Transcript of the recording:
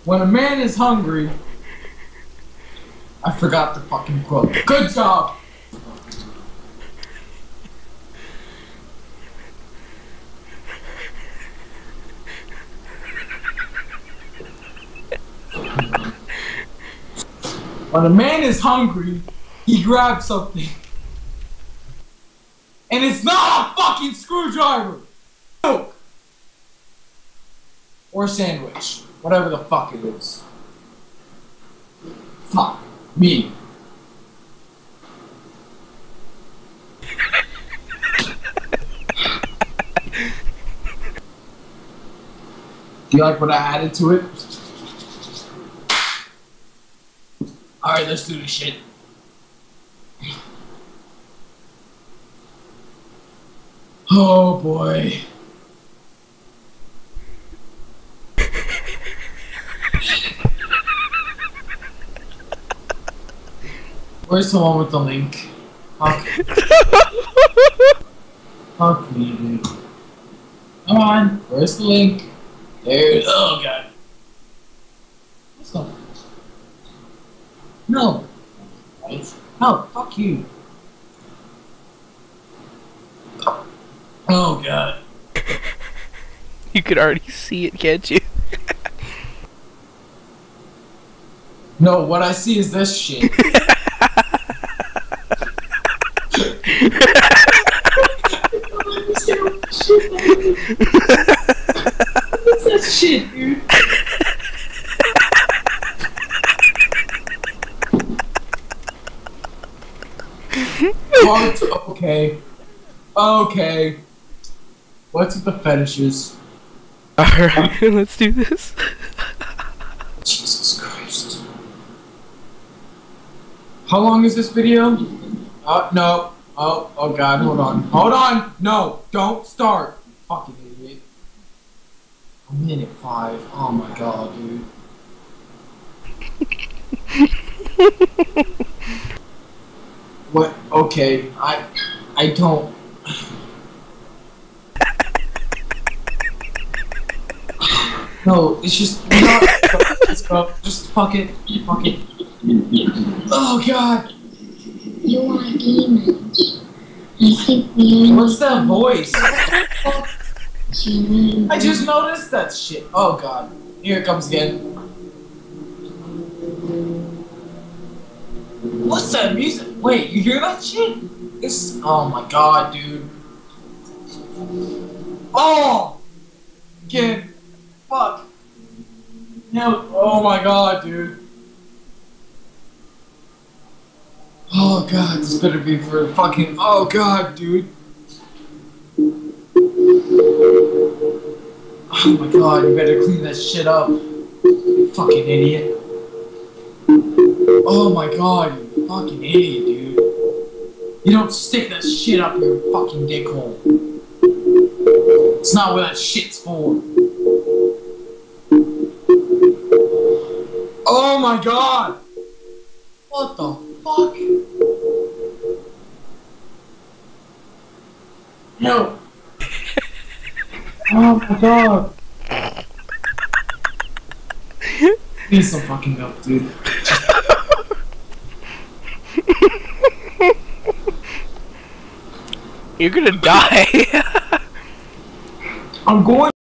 When a man is hungry, I forgot the fucking quote. Good job. When a man is hungry, he grabs something. And it's not a fucking screwdriver! Milk! Or sandwich. Whatever the fuck it is. Fuck. Me. Do you like what I added to it? Alright, let's do this shit. Oh boy. Where's the one with the link? Fuck. Fuck me, dude. Come on, where's the link? There. Oh god. What's up? No. No, fuck you. Oh god. You could already see it, can't you? No, what I see is this shit. What's that shit, dude? Okay. Okay. What's with the fetishes? Alright, let's do this. Jesus Christ. How long is this video? No. Oh god, hold on. Hold on! No! Don't start! Fucking idiot. A minute 5. Oh my god, dude. What? Okay, I don't... No, it's just... Let's go. Just fuck it. Fuck it. Oh god! You are demons. I think we are. What's that voice? Demons. I just noticed that shit. Oh god. Here it comes again. What's that music? Wait, you hear that shit? It's... Oh my god, dude. Oh! Again. Fuck. No. Oh my god, dude. Oh god, this better be for fucking... Oh god, dude. Oh my god, you better clean that shit up. You fucking idiot. Oh my god, you fucking idiot, dude. You don't stick that shit up your fucking dick hole. It's not what that shit's for. Oh my god! What the fuck? No! Oh my god! Need some fucking milk, dude. You're gonna die. I'm going